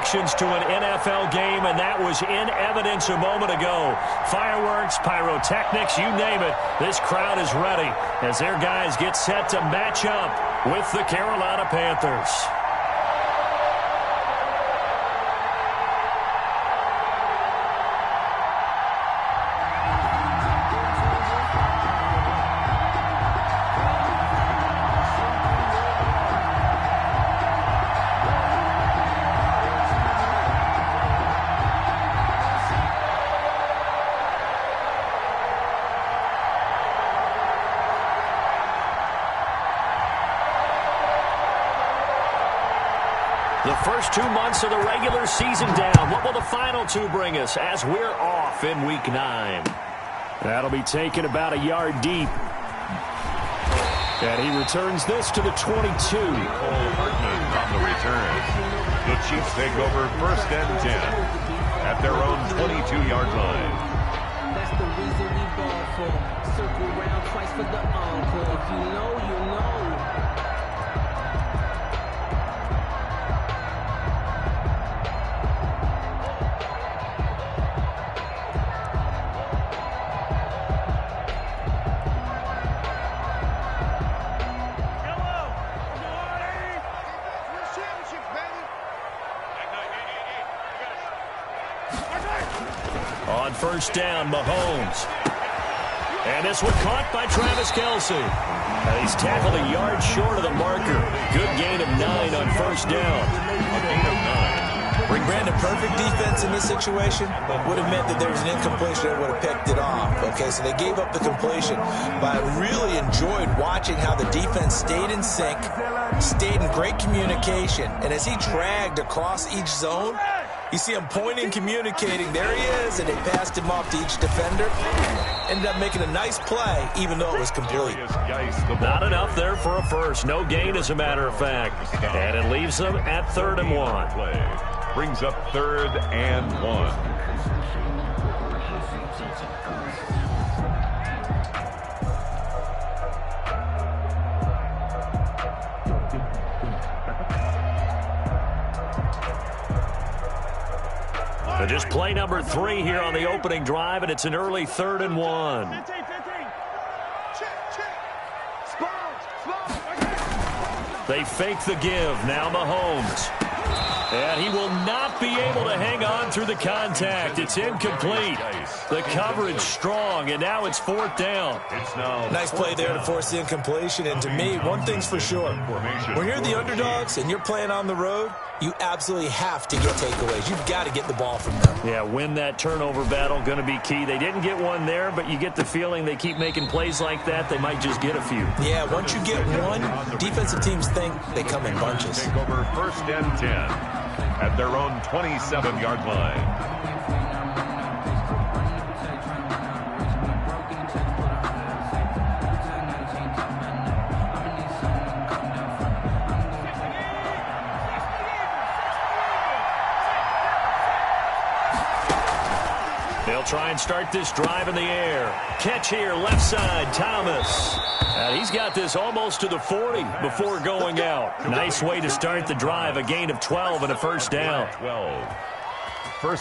connections to an NFL game, and that was in evidence a moment ago. Fireworks, pyrotechnics, you name it. This crowd is ready as their guys get set to match up with the Carolina Panthers. The first 2 months of the regular season down. What will the final two bring us as we're off in Week 9? That'll be taken about a yard deep. And he returns this to the 22. On the return. The Chiefs take over 1st and 10 at their own 22-yard line. That's the reason we ball for. Circle around twice for the encore. If you know, you know. On first down, Mahomes. And this one caught by Travis Kelce. He's tackled a yard short of the marker. Good gain of 9 on first down. A gain of 9. Brandon, perfect defense in this situation would have meant that there was an incompletion that would have picked it off. Okay, so they gave up the completion. But I really enjoyed watching how the defense stayed in sync, stayed in great communication. And as he dragged across each zone, you see him pointing, communicating. There he is, and they passed him off to each defender. Ended up making a nice play, even though it was complete. Not enough there for a first. No gain, as a matter of fact. And it leaves them at 3rd and 1. Brings up 3rd and 1. So just play number 3 here on the opening drive, and it's an early 3rd and 1. They fake the give. Now Mahomes. And he will not be able to hang on through the contact. It's incomplete. The coverage strong, and now it's 4th down. Nice play there to force the incompletion. And to me, one thing's for sure. When you're the underdogs and you're playing on the road, you absolutely have to get takeaways. You've got to get the ball from them. Yeah, win that turnover battle, going to be key. They didn't get one there, but you get the feeling they keep making plays like that, they might just get a few. Yeah, once you get one, defensive teams think they come in bunches. Take over 1st and 10 at their own 27-yard line. They'll try and start this drive in the air. Catch here, left side, Thomas. And he's got this almost to the 40 before going out. Nice way to start the drive, a gain of 12 and a first down.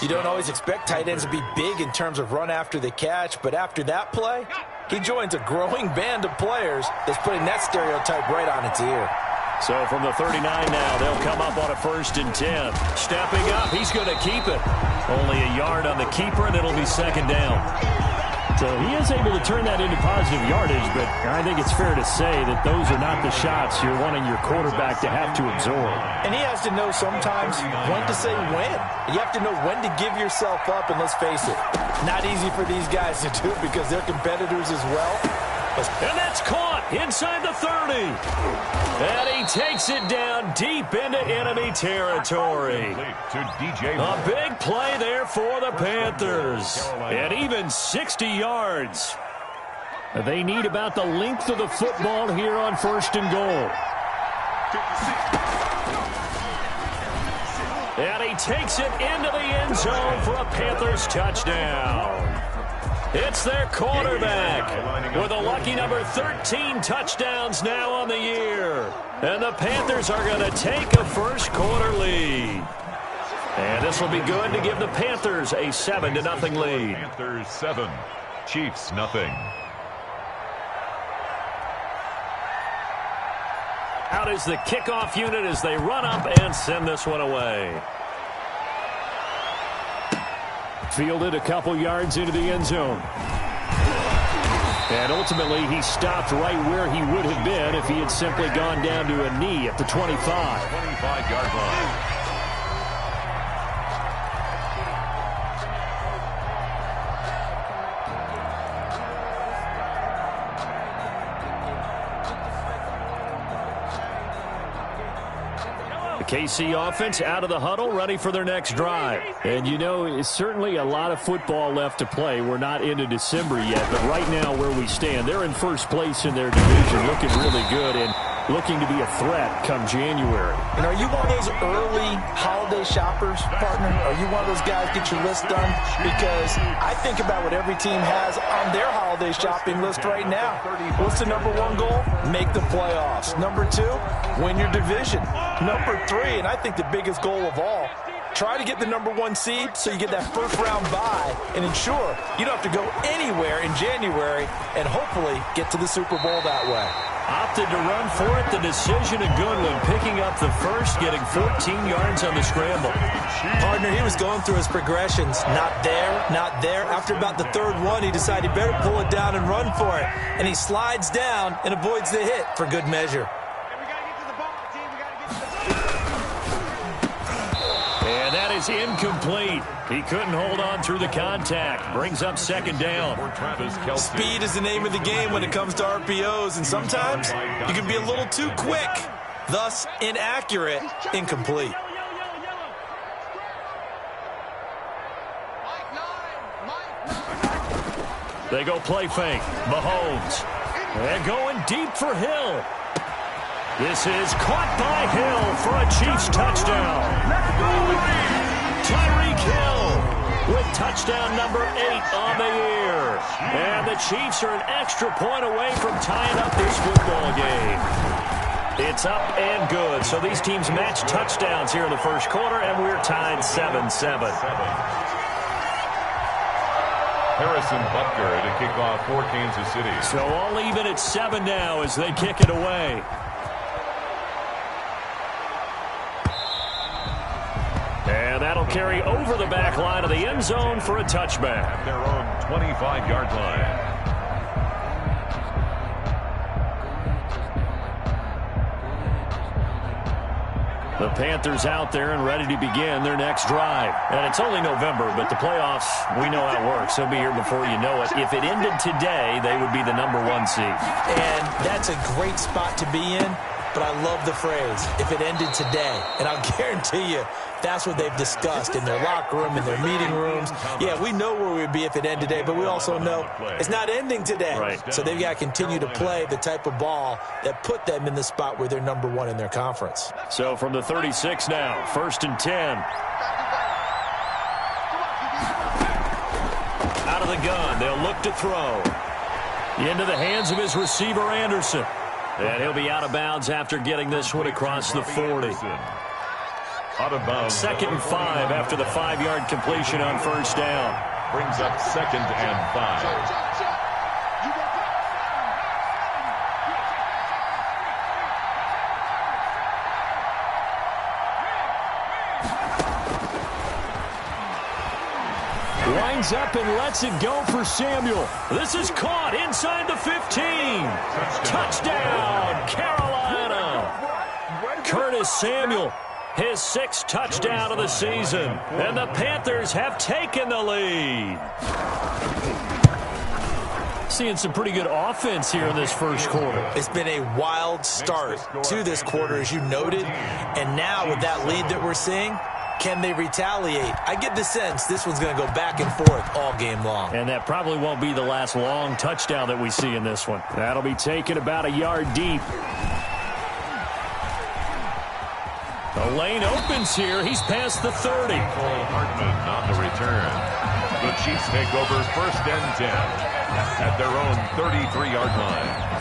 You don't always expect tight ends to be big in terms of run after the catch, but after that play, he joins a growing band of players that's putting that stereotype right on its ear. So from the 39 now, they'll come up on a 1st and 10. Stepping up, he's going to keep it. Only a yard on the keeper, and it'll be 2nd down. So he is able to turn that into positive yardage, but I think it's fair to say that those are not the shots you're wanting your quarterback to have to absorb. And he has to know sometimes when to say when. You have to know when to give yourself up, and let's face it, not easy for these guys to do because they're competitors as well. And that's caught inside the 30. And he takes it down deep into enemy territory. A big play there for the Panthers. And even 60 yards. They need about the length of the football here on 1st and goal. And he takes it into the end zone for a Panthers touchdown. It's their quarterback with a lucky number 13 touchdowns now on the year. And the Panthers are going to take a first quarter lead. This will be good to give the Panthers a 7-0 lead. Panthers 7, Chiefs nothing. Out is the kickoff unit as they run up and send this one away. Fielded a couple yards into the end zone. And ultimately, he stopped right where he would have been if he had simply gone down to a knee at the 25. 25-yard line. KC offense out of the huddle, ready for their next drive. And, you know, it's certainly a lot of football left to play. We're not into December yet, but right now where we stand, they're in first place in their division, looking really good and looking to be a threat come January. And are you one of those early holiday shoppers, partner? Are you one of those guys get your list done? Because I think about what every team has on their holiday shopping list right now. What's the number one goal? Make the playoffs. Number two, win your division. Number three, and I think the biggest goal of all, try to get the number one seed so you get that first round bye and ensure you don't have to go anywhere in January and hopefully get to the Super Bowl that way. Opted to run for it. The decision a good one. Picking up the first, getting 14 yards on the scramble. Partner, he was going through his progressions. Not there, not there. After about the third one, he decided he better pull it down and run for it. And he slides down and avoids the hit for good measure. And that is incomplete. He couldn't hold on through the contact. Brings up second down. Speed is the name of the game when it comes to RPOs, and sometimes you can be a little too quick. Thus, inaccurate, incomplete. They go play fake. Mahomes. And going deep for Hill. This is caught by Hill for a Chiefs touchdown. Tyreek Hill with touchdown number 8 on the year. And the Chiefs are an extra point away from tying up this football game. It's up and good. So these teams match touchdowns here in the first quarter, and we're tied 7-7. Harrison Butker to kick off for Kansas City. So all even at 7 now as they kick it away. And that'll carry over the back line of the end zone for a touchback. At their own 25-yard line. The Panthers out there and ready to begin their next drive. And it's only November, but the playoffs, we know how it works. They'll be here before you know it. If it ended today, they would be the number 1 seed. And that's a great spot to be in. But I love the phrase, if it ended today. And I'll guarantee you, that's what they've discussed in their locker room, in their meeting rooms. Yeah, we know where we'd be if it ended today, but we also know it's not ending today. Right. So they've got to continue to play the type of ball that put them in the spot where they're number 1 in their conference. So from the 36 now, 1st and 10. Out of the gun, they'll look to throw. Into the hands of his receiver, Anderson. And he'll be out of bounds after getting this one across the 40. Out of bounds. 2nd and 5 after the 5-yard completion on first down. Brings up 2nd and 5. Winds up and lets it go for Samuel. This is caught inside the 15. Touchdown, Carolina. Curtis Samuel, his 6th touchdown of the season. And the Panthers have taken the lead. Seeing some pretty good offense here in this first quarter. It's been a wild start to this quarter, as you noted. And now with that lead that we're seeing, can they retaliate? I get the sense this one's going to go back and forth all game long. And that probably won't be the last long touchdown that we see in this one. That'll be taken about a yard deep. The lane opens here. He's past the 30. Hartman on the return. The Chiefs take over 1st and 10 at their own 33-yard line.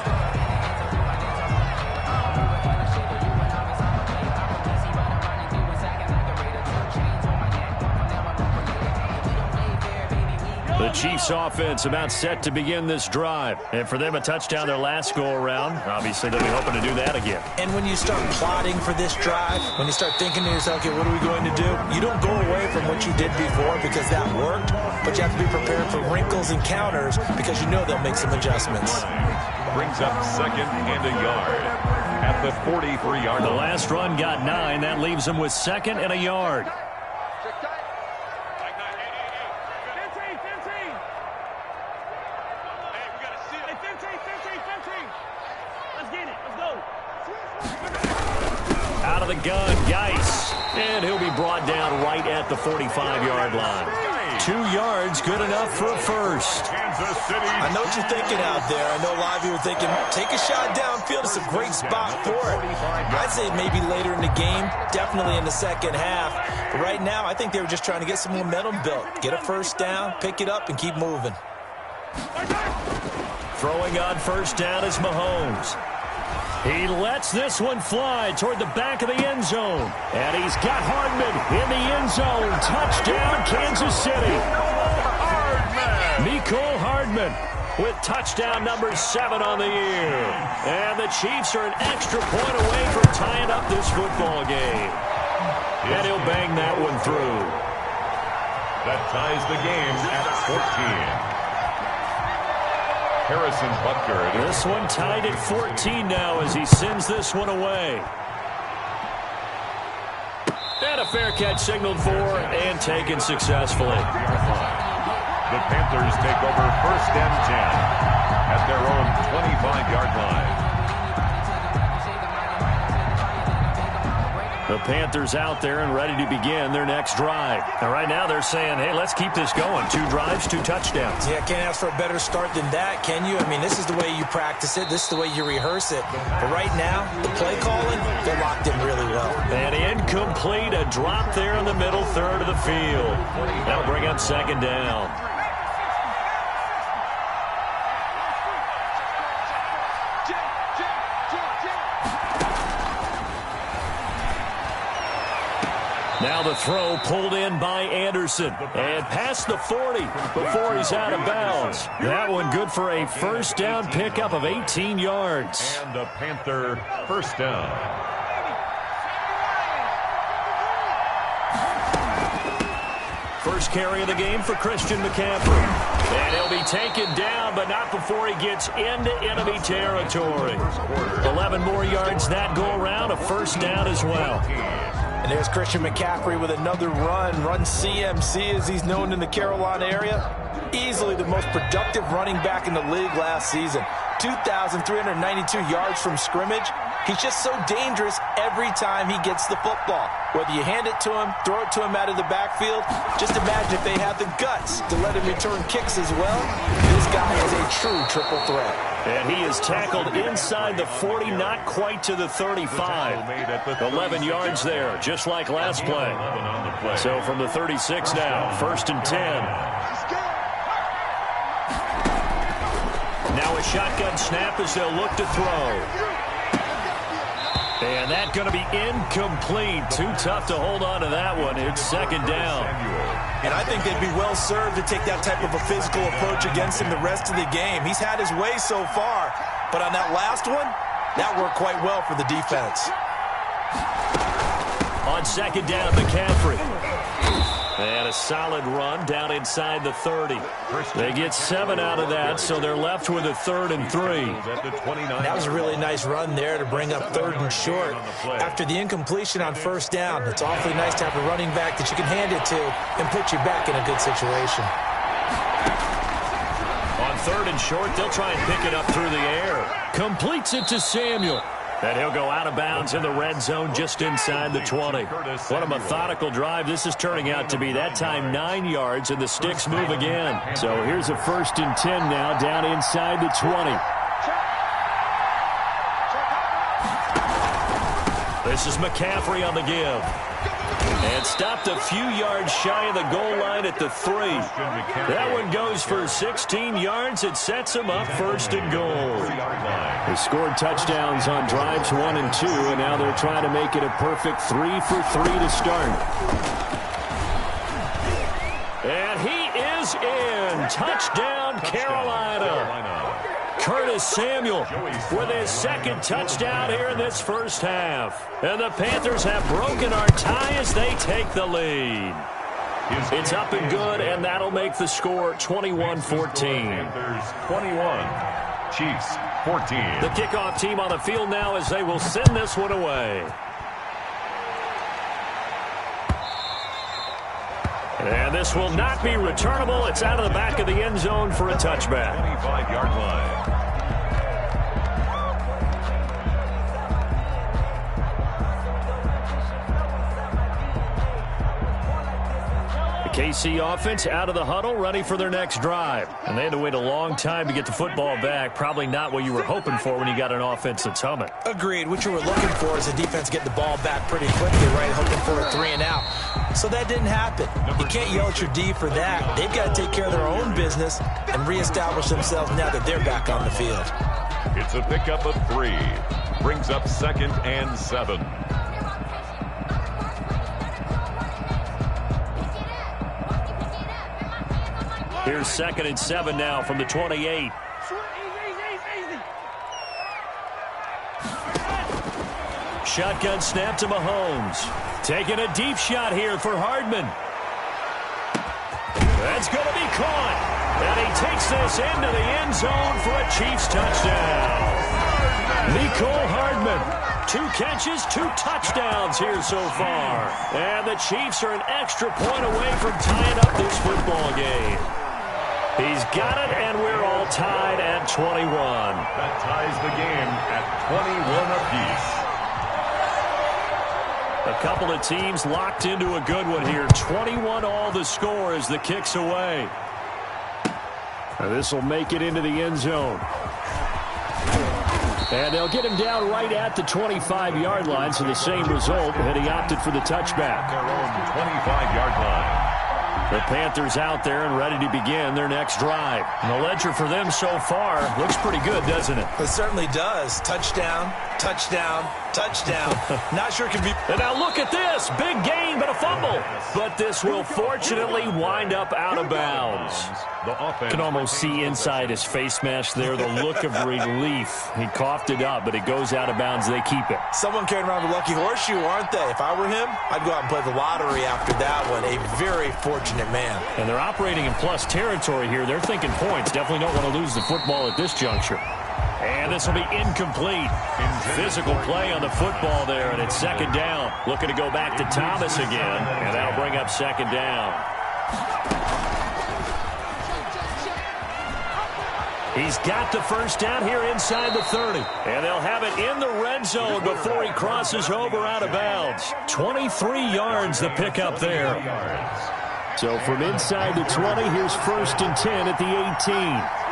The Chiefs offense about set to begin this drive. And for them, a touchdown their last go-around. Obviously, they'll be hoping to do that again. And when you start plotting for this drive, when you start thinking to yourself, okay, what are we going to do? You don't go away from what you did before because that worked, but you have to be prepared for wrinkles and counters because you know they'll make some adjustments. Brings up 2nd and a yard at the 43-yard line. The last run got 9. That leaves them with 2nd and a yard. Out of the gun, Geis. And he'll be brought down right at the 45-yard line. 2 yards, good enough for a first. I know what you're thinking out there. I know a lot of you are thinking, take a shot downfield. It's a great spot for it. I'd say maybe later in the game, definitely in the second half. But right now, I think they were just trying to get some momentum built. Get a first down, pick it up, and keep moving. Throwing on first down is Mahomes. He lets this one fly toward the back of the end zone. And he's got Hardman in the end zone. Touchdown, Kansas City. Mecole Hardman with touchdown number 7 on the year. And the Chiefs are an extra point away from tying up this football game. And he'll bang that one through. That ties the game at 14. Harrison Butker. This one tied at 14 now as he sends this one away. And a fair catch signaled for and taken successfully. The Panthers take over 1st and 10 at their own 25-yard line. The Panthers out there and ready to begin their next drive. And right now they're saying, hey, let's keep this going. 2 drives, 2 touchdowns. Yeah, can't ask for a better start than that, can you? I mean, this is the way you practice it. This is the way you rehearse it. But right now, the play calling, they're locked in really well. And incomplete, a drop there in the middle third of the field. That'll bring up 2nd down. Now the throw pulled in by Anderson. And past the 40 before he's out of bounds. That one good for a first down pickup of 18 yards. And a Panther first down. First carry of the game for Christian McCaffrey. And he'll be taken down, but not before he gets into enemy territory. 11 more yards that go around, a first down as well. And there's Christian McCaffrey with another run CMC as he's known in the Carolina area. Easily the most productive running back in the league last season. 2,392 yards from scrimmage. He's just so dangerous every time he gets the football. Whether you hand it to him, throw it to him out of the backfield, just imagine if they have the guts to let him return kicks as well. This guy is a true triple threat. And he is tackled inside the 40, not quite to the 35. 11 yards there, just like last play. So from the 36 now, 1st and 10. Now a shotgun snap as they'll look to throw. And that's going to be incomplete. Too tough to hold on to that one. It's 2nd down. And I think they'd be well served to take that type of a physical approach against him the rest of the game. He's had his way so far, but on that last one, that worked quite well for the defense. On 2nd down, McCaffrey. And a solid run down inside the 30. They get 7 out of that, so they're left with a 3rd and 3. That was a really nice run there to bring up 3rd and short. After the incompletion on 1st down, it's awfully nice to have a running back that you can hand it to and put you back in a good situation. On 3rd and short, they'll try and pick it up through the air. Completes it to Samuel. And he'll go out of bounds in the red zone just inside the 20. What a methodical drive this is turning out to be. That time 9 yards, and the sticks move again. So here's a 1st and 10 now down inside the 20. This is McCaffrey on the give. And stopped a few yards shy of the goal line at the 3. That one goes for 16 yards. It sets him up 1st and goal. They scored touchdowns on drives 1 and 2, and now they're trying to make it a perfect 3 for 3 to start. And he is is in. Touchdown, Carolina. Curtis Samuel with his second touchdown here in this first half. And the Panthers have broken our tie as they take the lead. It's up and good, and that'll make the score 21-14. Panthers 21, Chiefs 14. The kickoff team on the field now as they will send this one away. And this will not be returnable. It's out of the back of the end zone for a touchback. 25-yard line. KC offense out of the huddle, ready for their next drive. And they had to wait a long time to get the football back. Probably not what you were hoping for when you got an offense that's humming. Agreed. What you were looking for is a defense getting the ball back pretty quickly, right? Hoping for a 3 and out. So that didn't happen. You can't yell at your D for that. They've got to take care of their own business and reestablish themselves now that they're back on the field. It's a pickup of 3. Brings up 2nd and 7. Here's 2nd and 7 now from the 28. Shotgun snap to Mahomes. Taking a deep shot here for Hardman. That's going to be caught. And he takes this into the end zone for a Chiefs touchdown. Mecole Hardman. 2 catches, 2 touchdowns here so far. And the Chiefs are an extra point away from tying up this football game. He's got it, and we're all tied at 21. That ties the game at 21 apiece. A couple of teams locked into a good one here. 21 all the score as the kick's away. This will make it into the end zone. And they'll get him down right at the 25-yard line, so the same result, and he opted for the touchback. Their own 25-yard line. The Panthers out there and ready to begin their next drive. And the ledger for them so far looks pretty good, doesn't it? It certainly does. Touchdown, touchdown, touchdown. Not sure it can be. And now look at this. Big gain, but a fumble. But this will fortunately wind up out of bounds. You can almost see inside his face mask there the look of relief. He coughed it up, but it goes out of bounds. They keep it. Someone carrying around a lucky horseshoe, aren't they? If I were him, I'd go out and play the lottery after that one. A very fortunate man. And they're operating in plus territory here. They're thinking points. Definitely don't want to lose the football at this juncture. And this will be incomplete. Physical play on the football there, and it's 2nd down. Looking to go back to Thomas again, and that'll bring up 2nd down. He's got the first down here inside the 30. And they'll have it in the red zone before he crosses over out of bounds. 23 yards the pickup there. So from inside the 20, here's 1st and 10 at the 18.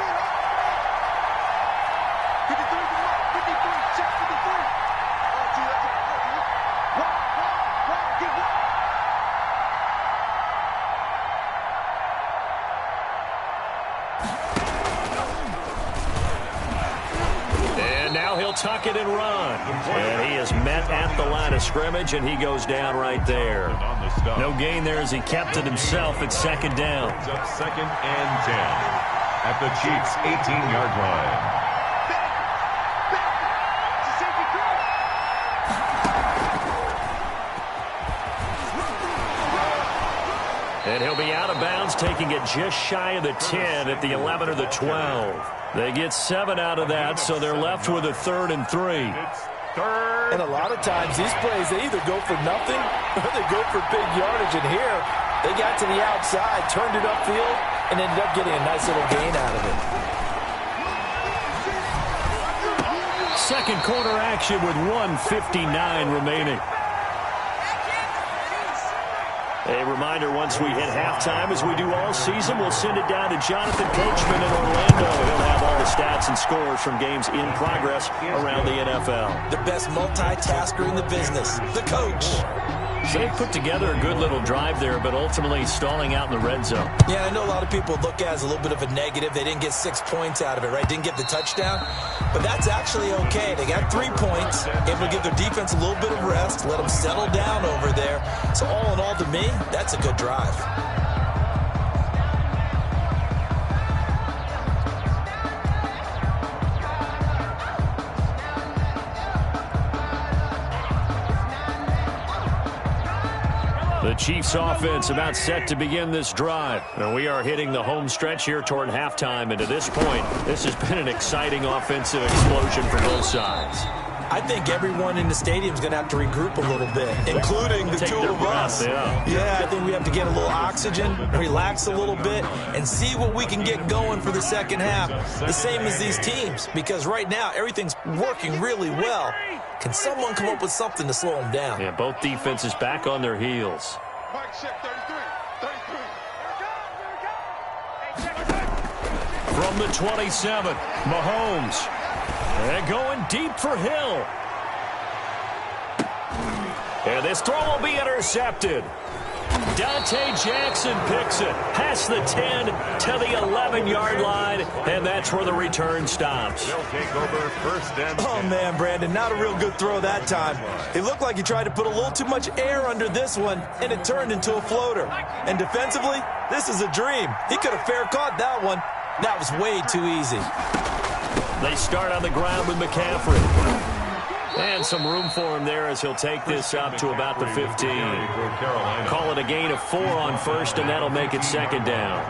Tuck it and run. And he is met at the line of scrimmage, and he goes down right there. No gain there as he kept it himself at 2nd down. It's up 2nd and 10 at the Chiefs' 18-yard line. And he'll be out of bounds, taking it just shy of the 10 at the 11 or the 12. They get 7 out of that, so they're left with a 3rd and 3. And a lot of times, these plays, they either go for nothing or they go for big yardage. And here, they got to the outside, turned it upfield, and ended up getting a nice little gain out of it. Second quarter action with 1:59 remaining. A reminder, once we hit halftime, as we do all season, we'll send it down to Jonathan Coachman in Orlando. He'll have all the stats and scores from games in progress around the NFL. The best multitasker in the business, the coach. So they put together a good little drive there, but ultimately stalling out in the red zone. Yeah, I know a lot of people look at it as a little bit of a negative. They didn't get 6 points out of it, right? Didn't get the touchdown. But that's actually okay. They got 3 points, able to give their defense a little bit of rest, let them settle down over there. So all in all, to me, that's a good drive. The Chiefs offense about set to begin this drive. And we are hitting the home stretch here toward halftime. And to this point, this has been an exciting offensive explosion for both sides. I think everyone in the stadium is going to have to regroup a little bit, including the two of us. Yeah, I think we have to get a little oxygen, relax a little bit, and see what we can get going for the second half. The same as these teams, because right now everything's working really well. Can someone come up with something to slow them down? Yeah, both defenses back on their heels. From the 27, Mahomes. And going deep for Hill. And this throw will be intercepted. Dante Jackson picks it past the 10 to the 11-yard line, and that's where the return stops. They'll take over first and 10. Oh, man, Brandon, not a real good throw that time. It looked like he tried to put a little too much air under this one, and it turned into a floater. And defensively, this is a dream. He could have fair caught that one. That was way too easy. They start on the ground with McCaffrey. And some room for him there as he'll take this up to about the 15. Call it a gain of 4 on first, and that'll make it second down.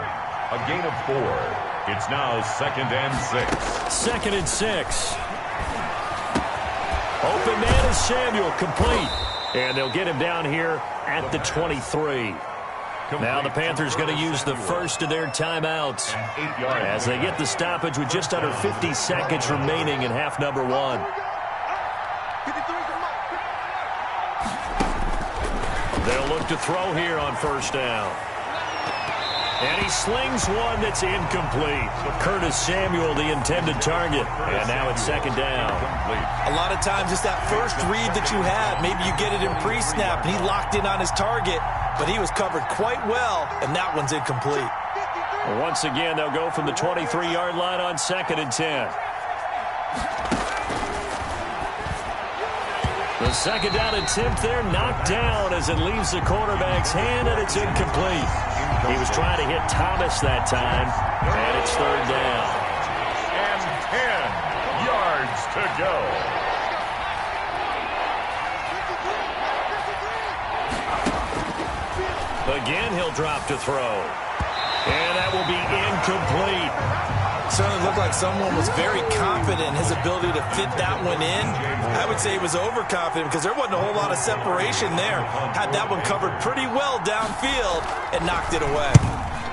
A gain of 4. It's now second and 6. Second and 6. Open man is Samuel, complete. And they'll get him down here at the 23. Now the Panthers going to use the first of their timeouts as they get the stoppage with just under 50 seconds remaining in half number 1. They'll look to throw here on first down. And he slings one that's incomplete. Curtis Samuel, the intended target. And now it's second down. A lot of times it's that first read that you have. Maybe you get it in pre-snap, and he locked in on his target, but he was covered quite well, and that one's incomplete. Once again, they'll go from the 23-yard line on second and 10. The second down attempt there knocked down as it leaves the quarterback's hand, and it's incomplete. He was trying to hit Thomas that time, and it's third down. And 10 yards to go. Again, he'll drop to throw. And that will be incomplete. Certainly looked like someone was very confident in his ability to fit that one in. I would say he was overconfident because there wasn't a whole lot of separation there. Had that one covered pretty well downfield and knocked it away.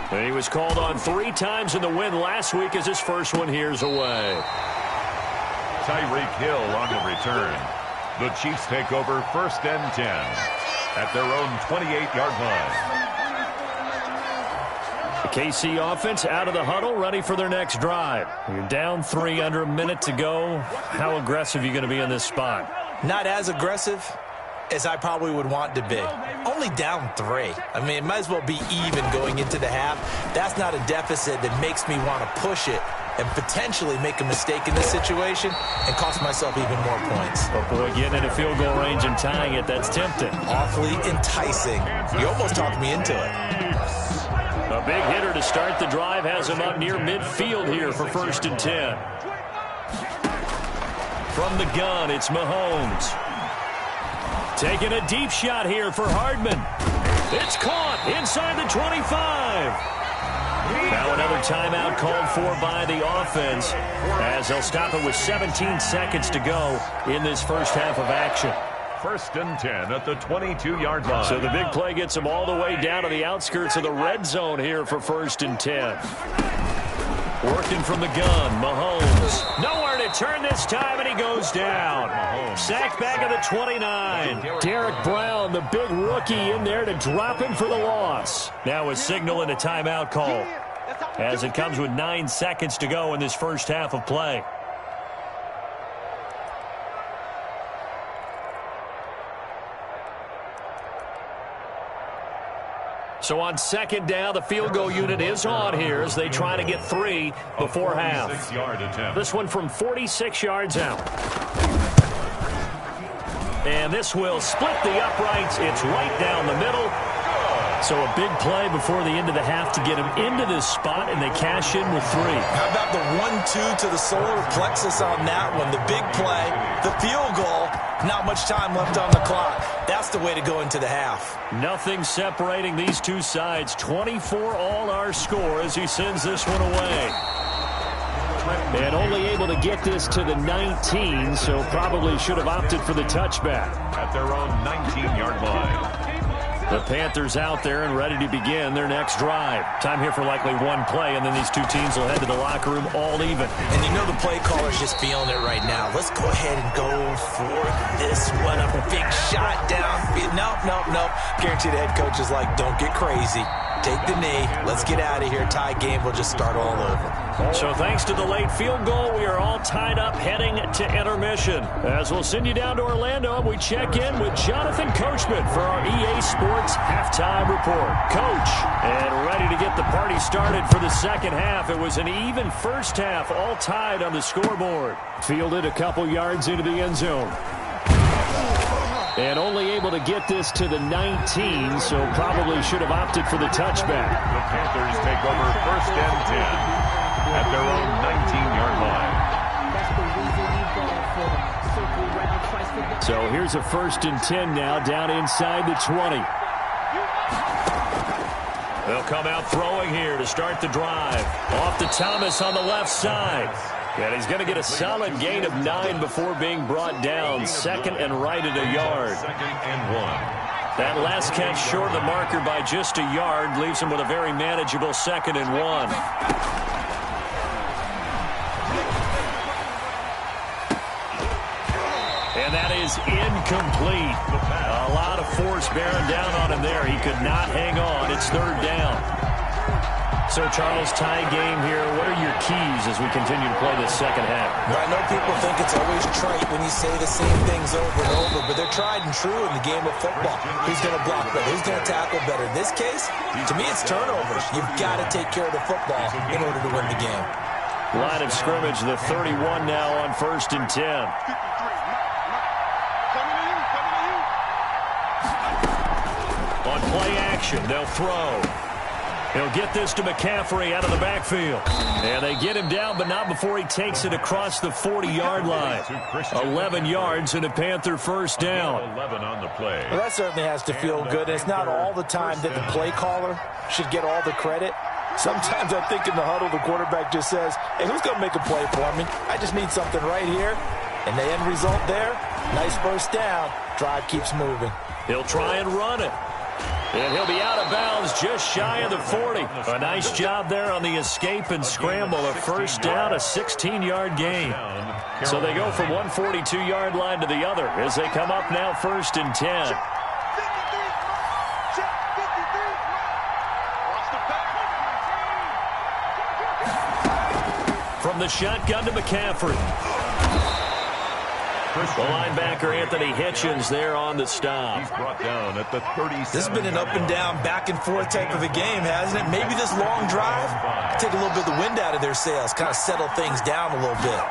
And he was called on 3 times in the win last week as his first one here's away. Tyreek Hill on the return. The Chiefs take over first and 10 at their own 28-yard line. The KC offense out of the huddle, ready for their next drive. You're down 3, under a minute to go. How aggressive are you going to be in this spot? Not as aggressive as I probably would want to be. Only down 3. I mean, it might as well be even going into the half. That's not a deficit that makes me want to push it and potentially make a mistake in this situation and cost myself even more points. But boy, getting in a field goal range and tying it, that's tempting. Awfully enticing. You almost talked me into it. A big hitter to start the drive has him up near midfield here for first and 10. From the gun, it's Mahomes. Taking a deep shot here for Hardman. It's caught inside the 25. Now another timeout called for by the offense as they'll stop it with 17 seconds to go in this first half of action. First and 10 at the 22-yard line. So the big play gets them all the way down to the outskirts of the red zone here for first and 10. Working from the gun, Mahomes. Nowhere to turn this time, and he goes down. Sacked back at the 29. Derek Brown, the big rookie, in there to drop him for the loss. Now a signal and a timeout call as it comes with 9 seconds to go in this first half of play. So on second down, the field goal unit is on here as they try to get 3 before half. This one from 46 yards out. And this will split the uprights. It's right down the middle. So a big play before the end of the half to get him into this spot, and they cash in with 3. How about the 1-2 to the solar plexus on that one? The big play, the field goal, not much time left on the clock. That's the way to go into the half. Nothing separating these two sides. 24 all our score as he sends this one away. And only able to get this to the 19, so probably should have opted for the touchback. At their own 19-yard line. The Panthers out there and ready to begin their next drive. Time here for likely one play, and then these two teams will head to the locker room all even. And you know the play caller's just feeling it right now. Let's go ahead and go for this one. A big shot down. Nope. Guarantee the head coach is like, don't get crazy. Take the knee. Let's get out of here. Tie game. We'll just start all over. So thanks to the late field goal, we are all tied up heading to intermission. As we'll send you down to Orlando, we check in with Jonathan Coachman for our EA Sports Halftime Report. Coach, and ready to get the party started for the second half. It was an even first half, all tied on the scoreboard. Fielded a couple yards into the end zone. And only able to get this to the 19, so probably should have opted for the touchback. The Panthers take over first and 10 at their own 19-yard line. So here's a first and 10 now, down inside the 20. They'll come out throwing here to start the drive. Off to Thomas on the left side. And he's going to get a solid gain of 9 before being brought down. Second and right at a yard. Second and 1. That last catch short of the marker by just a yard leaves him with a very manageable second and 1. And that is incomplete. A lot of force bearing down on him there. He could not hang on. It's third down. So, Charles, tie game here. What are your keys as we continue to play this second half? Well, I know people think it's always trite when you say the same things over and over, but they're tried and true in the game of football. Who's going to block better? Who's going to tackle better? In this case, to me, it's turnovers. You've got to take care of the football in order to win the game. Line of scrimmage, the 31 now on first and 10. On play action, they'll throw. He'll get this to McCaffrey out of the backfield. And they get him down, but not before he takes it across the 40-yard line. 11 yards and a Panther first down. 11 on the play. Well, that certainly has to feel good. It's not all the time that the play caller should get all the credit. Sometimes I think in the huddle, the quarterback just says, hey, who's going to make a play for me? I just need something right here. And the end result there, nice first down. Drive keeps moving. He'll try and run it. And he'll be out of bounds just shy of the 40. A nice job there on the escape and scramble. A first down, a 16-yard gain. So they go from one 42-yard line to the other as they come up now first and 10. From the shotgun to McCaffrey. The linebacker, Anthony Hitchens, there on the stop. He's brought down at the 37. This has been an up-and-down, back-and-forth type of a game, hasn't it? Maybe this long drive take a little bit of the wind out of their sails, kind of settle things down a little bit.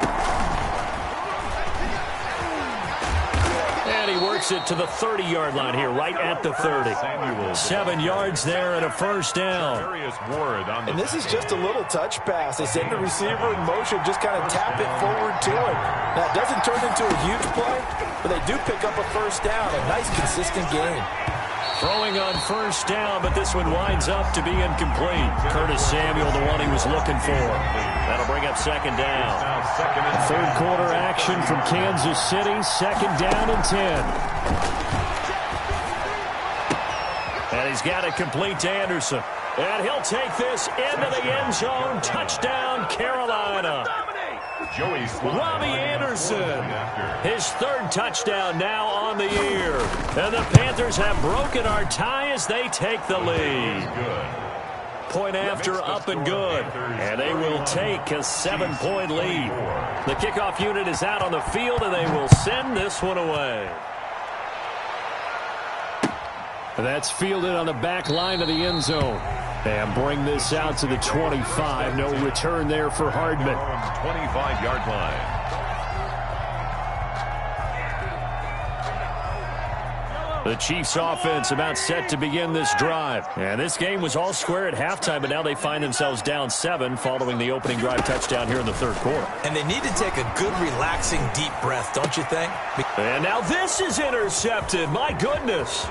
And he works it to the 30-yard line here, right at the 30. 7 yards there and a first down. And this is just a little touch pass. They send the receiver in motion, just kind of tap it forward to him. Now, it doesn't turn into a huge play, but they do pick up a first down. A nice, consistent game. Throwing on first down, but this one winds up to be incomplete. Curtis Samuel, the one he was looking for. That'll bring up second down. Third quarter action from Kansas City. Second down and 10. And he's got it complete to Anderson. And he'll take this into the end zone. Touchdown, Carolina. Robbie Anderson, his third touchdown now on the year. And the Panthers have broken our tie as they take the lead. Point after up and good. And they will take a 7-point lead. The kickoff unit is out on the field, and they will send this one away. That's fielded on the back line of the end zone. And bring this out to the 25. No return there for Hardman. 25-yard line. The Chiefs offense about set to begin this drive. And this game was all square at halftime, but now they find themselves down 7 following the opening drive touchdown here in the third quarter. And they need to take a good, relaxing, deep breath, don't you think? And now this is intercepted. My goodness.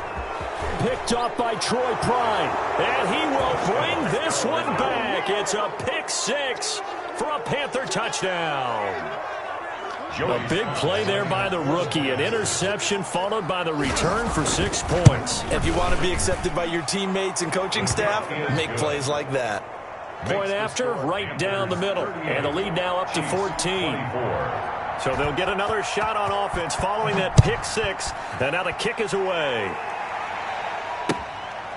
Picked up by Troy Pride. And he will bring this one back. It's a pick 6 for a Panther touchdown. A big play there by the rookie. An interception followed by the return for 6 points. If you want to be accepted by your teammates and coaching staff, make plays like that. Point after, right down the middle. And the lead now up to 14. So they'll get another shot on offense following that pick 6. And now the kick is away.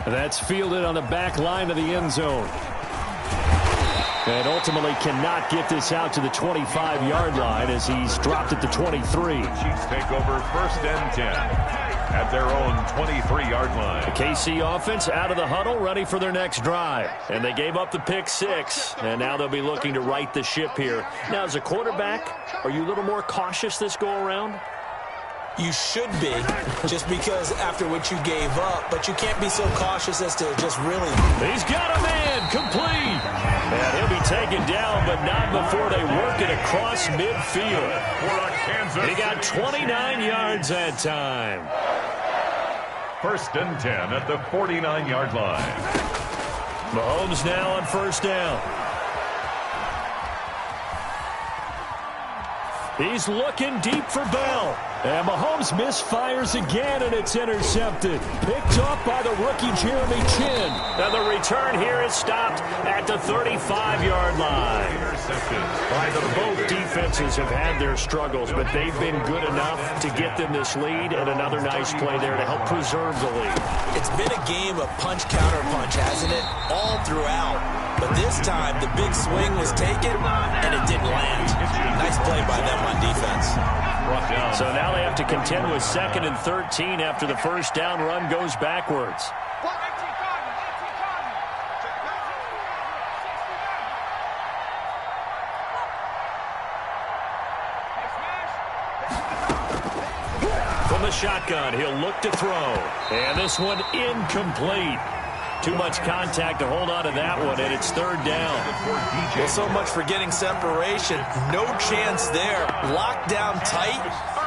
That's fielded on the back line of the end zone. And ultimately cannot get this out to the 25-yard line as he's dropped at the 23. Chiefs take over 1st and 10 at their own 23-yard line. The KC offense out of the huddle, ready for their next drive. And they gave up the pick 6, and now they'll be looking to right the ship here. Now, as a quarterback, are you a little more cautious this go-around? You should be, just because after what you gave up, but you can't be so cautious as to just really... He's got a man, complete. And he'll be taken down, but not before they work it across midfield. He got 29 yards that time. 1st and 10 at the 49-yard line. Mahomes now on 1st down. He's looking deep for Bell. And Mahomes misfires again, and it's intercepted. Picked up by the rookie Jeremy Chin. And the return here is stopped at the 35-yard line. Both defenses have had their struggles, but they've been good enough to get them this lead, and another nice play there to help preserve the lead. It's been a game of punch-counter-punch, hasn't it? All throughout. But this time, the big swing was taken, and it didn't land. Nice play by them on defense. So now they have to contend with 2nd and 13 after the 1st down run goes backwards. From the shotgun, he'll look to throw. And this one incomplete. Too much contact to hold on to that one, and it's 3rd down. Well, so much for getting separation. No chance there. Locked down tight,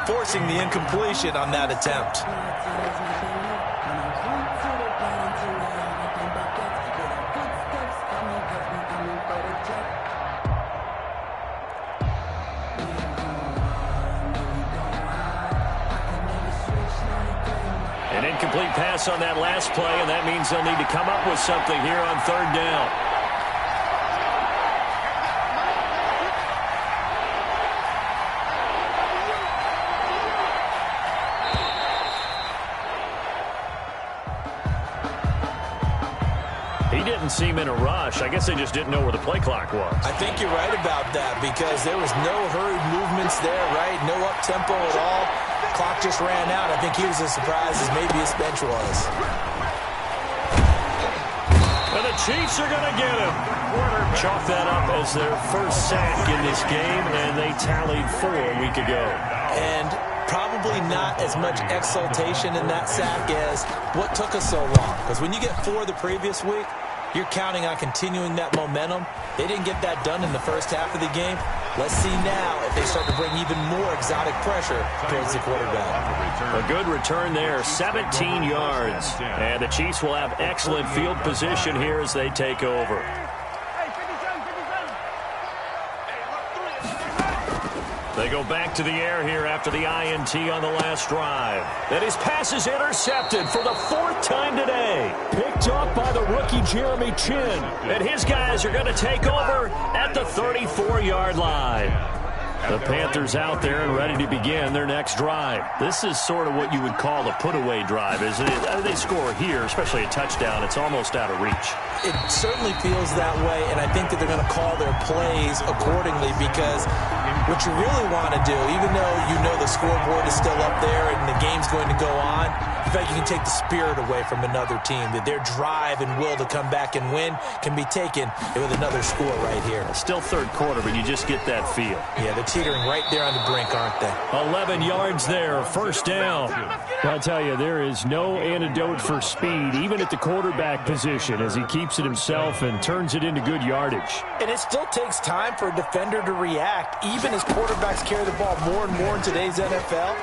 forcing the incompletion on that attempt. An incomplete pass on that last play, and that means they'll need to come up with something here on 3rd down. He didn't seem in a rush. I guess they just didn't know where the play clock was. I think you're right about that because there was no hurried movements there, right? No up-tempo at all. Clock just ran out. I think he was as surprised as maybe his bench was. And the Chiefs are going to get him. Chalk that up as their first sack in this game, and they tallied 4 a week ago. And probably not as much exultation in that sack as what took us so long. Because when you get 4 the previous week, you're counting on continuing that momentum. They didn't get that done in the first half of the game. Let's see now if they start to bring even more exotic pressure towards the quarterback. A good return there, 17 yards. And the Chiefs will have excellent field position here as they take over. They go back to the air here after the INT on the last drive. And his pass is intercepted for the 4th time today. Picked up by the rookie Jeremy Chin. And his guys are going to take over at the 34-yard line. The Panthers out there and ready to begin their next drive. This is sort of what you would call a put-away drive, isn't it? They score here, especially a touchdown. It's almost out of reach. It certainly feels that way, and I think that they're going to call their plays accordingly because what you really want to do, even though you know the scoreboard is still up there and the game's going to go on, fact, you can take the spirit away from another team, that their drive and will to come back and win can be taken with another score right here. Still third quarter, but you just get that feel. Yeah, they're teetering right there on the brink, aren't they? 11 yards there, first down. I'll tell you, there is no antidote for speed, even at the quarterback position, as he keeps it himself and turns it into good yardage. And it still takes time for a defender to react, even as quarterbacks carry the ball more and more in today's NFL.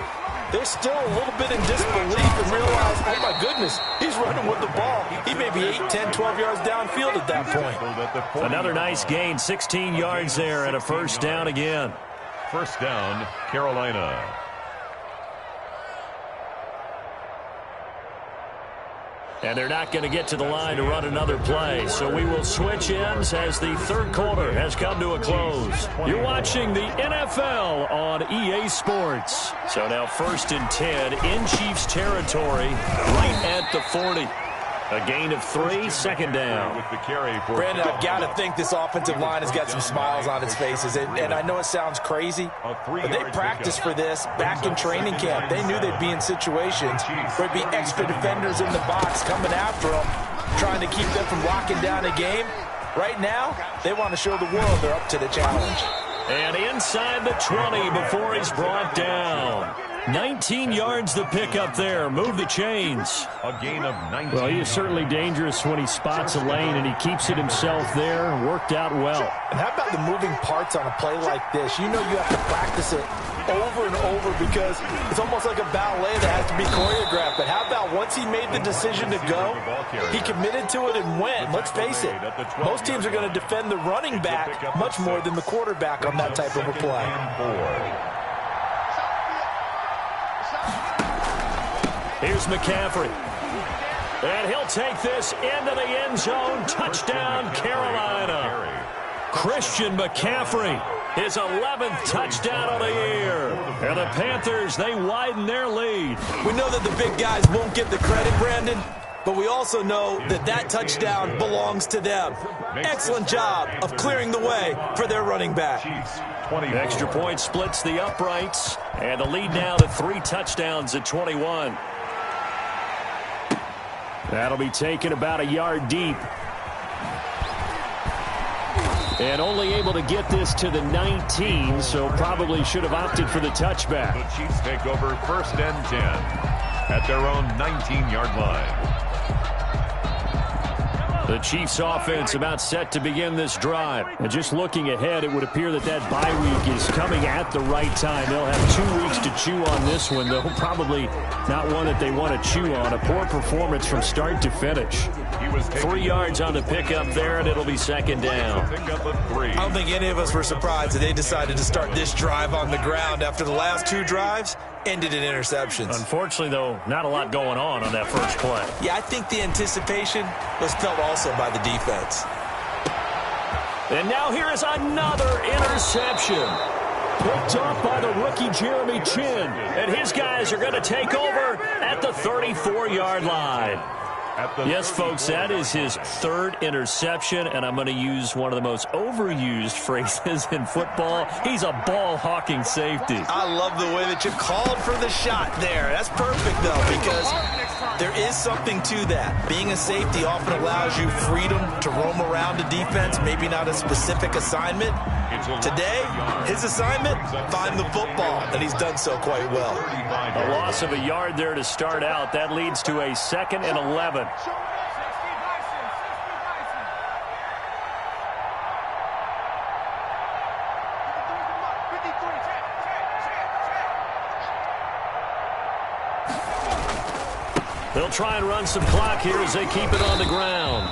They're still a little bit in disbelief and realize, oh my goodness, he's running with the ball. He may be 8, 10, 12 yards downfield at that point. Another nice gain, 16 yards there and a first down again. First down, Carolina. And they're not going to get to the line to run another play. So we will switch ends as the third quarter has come to a close. You're watching the NFL on EA Sports. So now 1st and 10 in Chiefs territory, right at the 40. A gain of 3, second down. Brandon, I've got to think this offensive line has got some smiles on its faces. And I know it sounds crazy, but they practiced for this back in training camp. They knew they'd be in situations where there'd be extra defenders in the box coming after them, trying to keep them from locking down a game. Right now, they want to show the world they're up to the challenge. And inside the 20 before he's brought down. 19 yards the pick up there. Move the chains. A gain of 19. Well, he is certainly dangerous when he spots a lane, and he keeps it himself there. Worked out well. And how about the moving parts on a play like this? You know you have to practice it over and over because it's almost like a ballet that has to be choreographed. But how about once he made the decision to go, he committed to it and went. Let's face it, most teams are going to defend the running back much more than the quarterback on that type of a play. Here's McCaffrey. And he'll take this into the end zone. Touchdown, Carolina. Christian McCaffrey, his 11th touchdown of the year. And the Panthers, they widen their lead. We know that the big guys won't get the credit, Brandon, but we also know that that touchdown belongs to them. Excellent job of clearing the way for their running back. Extra point splits the uprights. And the lead now to 3 touchdowns at 21. That'll be taken about a yard deep. And only able to get this to the 19, so probably should have opted for the touchback. The Chiefs take over 1st and 10 at their own 19-yard line. The Chiefs offense about set to begin this drive. And just looking ahead, it would appear that that bye week is coming at the right time. They'll have 2 weeks to chew on this one, though. Probably not one that they want to chew on. A poor performance from start to finish. 3 yards on the pickup there, and it'll be second down. I don't think any of us were surprised that they decided to start this drive on the ground after the last 2 drives ended in interceptions. Unfortunately, though, not a lot going on that first play. Yeah, I think the anticipation was felt also by the defense. And now here is another interception. Picked up by the rookie Jeremy Chin. And his guys are going to take over at the 34-yard line. Yes, folks, that is his 3rd interception, and I'm going to use one of the most overused phrases in football. He's a ball-hawking safety. I love the way that you called for the shot there. That's perfect, though, because there is something to that. Being a safety often allows you freedom to roam around a defense, maybe not a specific assignment. Today, his assignment, find the football, and he's done so quite well. A loss of a yard there to start out. That leads to a 2nd and 11. They'll try and run some clock here as they keep it on the ground.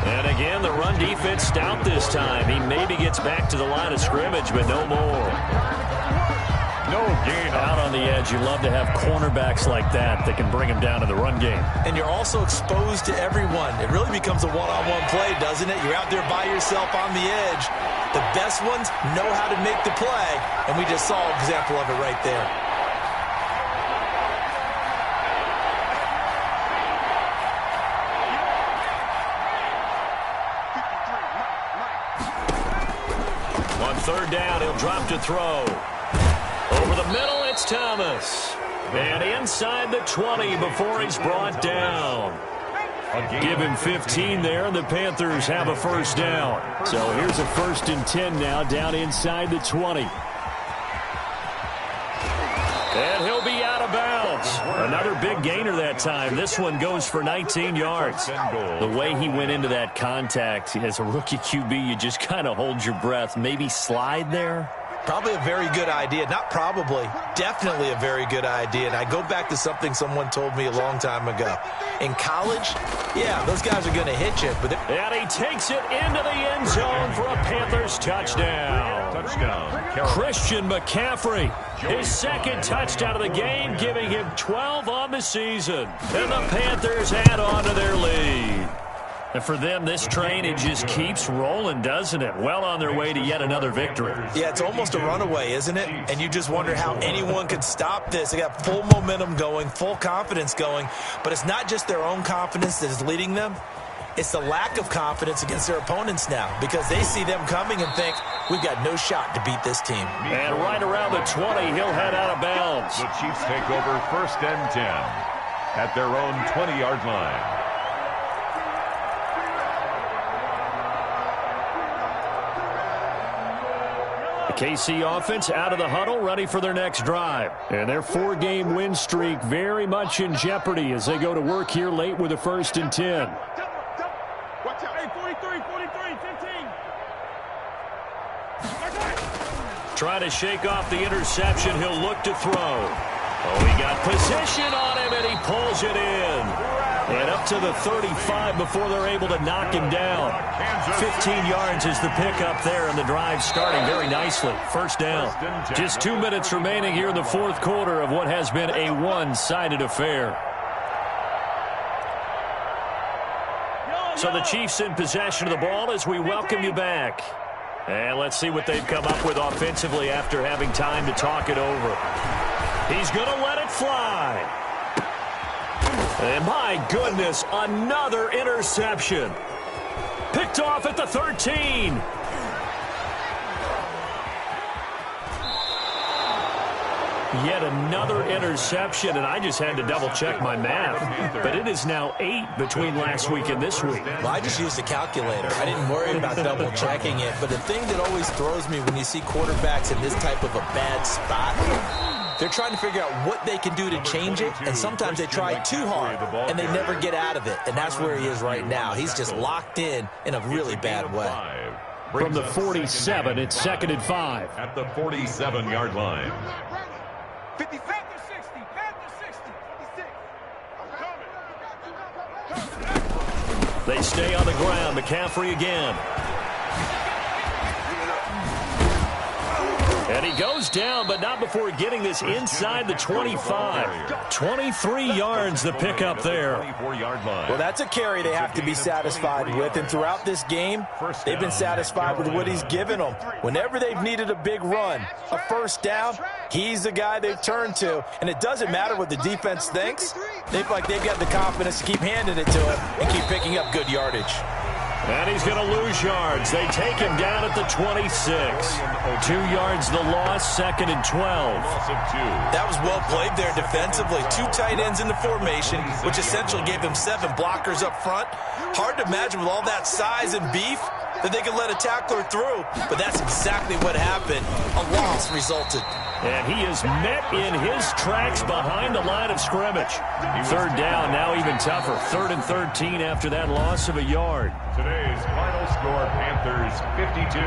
And again, the run defense stout this time. He maybe gets back to the line of scrimmage, but no more. No gain. Out on the edge, you love to have cornerbacks like that can bring him down to the run game. And you're also exposed to everyone. It really becomes a one-on-one play, doesn't it? You're out there by yourself on the edge. The best ones know how to make the play, and we just saw an example of it right there. On 3rd down, he'll drop to throw. Over the middle, it's Thomas. And inside the 20 before he's brought down. Give him 15 there, and the Panthers have a first down. So here's a 1st and 10 now, down inside the 20. And he'll be out of bounds. Another big gainer that time. This one goes for 19 yards. The way he went into that contact as a rookie QB, you just kind of hold your breath. Maybe slide there. Probably a very good idea. Not probably. Definitely a very good idea. And I go back to something someone told me a long time ago. In college, yeah, those guys are going to hit you. And he takes it into the end zone for a Panthers touchdown. Christian McCaffrey, his 2nd touchdown of the game, giving him 12 on the season. And the Panthers add on to their lead. And for them, this train, it just keeps rolling, doesn't it? Well on their way to yet another victory. Yeah, it's almost a runaway, isn't it? And you just wonder how anyone could stop this. They got full momentum going, full confidence going. But it's not just their own confidence that is leading them. It's the lack of confidence against their opponents now, because they see them coming and think, we've got no shot to beat this team. And right around the 20, he'll head out of bounds. The Chiefs take over 1st and 10 at their own 20-yard line. KC offense out of the huddle, ready for their next drive. And their 4-game win streak very much in jeopardy as they go to work here late with a 1st and 10. Hey, 43, 15. Trying to shake off the interception. He'll look to throw. Oh, he got position on him, and he pulls it in. And up to the 35 before they're able to knock him down. 15 yards is the pickup there, and the drive starting very nicely. First down. Just 2 minutes remaining here in the 4th quarter of what has been a one-sided affair. So the Chiefs in possession of the ball as we welcome you back. And let's see what they've come up with offensively after having time to talk it over. He's going to let it fly. And my goodness, another interception. Picked off at the 13. Yet another interception, and I just had to double-check my math. But it is now 8 between last week and this week. Well, I just used a calculator. I didn't worry about double-checking it. But the thing that always throws me when you see quarterbacks in this type of a bad spot, they're trying to figure out what they can do to change it, and sometimes they try too hard, and they never get out of it. And that's where he is right now. He's just locked in a really bad way. From the 47, it's 2nd and 5. At the 47-yard line. 50, Panther 60, Panther 60, 56. They stay on the ground. McCaffrey again. And he goes down, but not before getting this inside the 25. 23 yards the pickup there. Well, that's a carry they have to be satisfied with. And throughout this game, they've been satisfied with what he's given them. Whenever they've needed a big run, a first down, he's the guy they've turned to. And it doesn't matter what the defense thinks. They feel like they've got the confidence to keep handing it to him and keep picking up good yardage. And he's going to lose yards. They take him down at the 26. 2 yards the loss, 2nd and 12. That was well played there defensively. 2 tight ends in the formation, which essentially gave them 7 blockers up front. Hard to imagine with all that size and beef that they could let a tackler through. But that's exactly what happened. A loss resulted. And he is met in his tracks behind the line of scrimmage. 3rd down, now even tougher. 3rd and 13 after that loss of a yard. Today's final score, Panthers 52,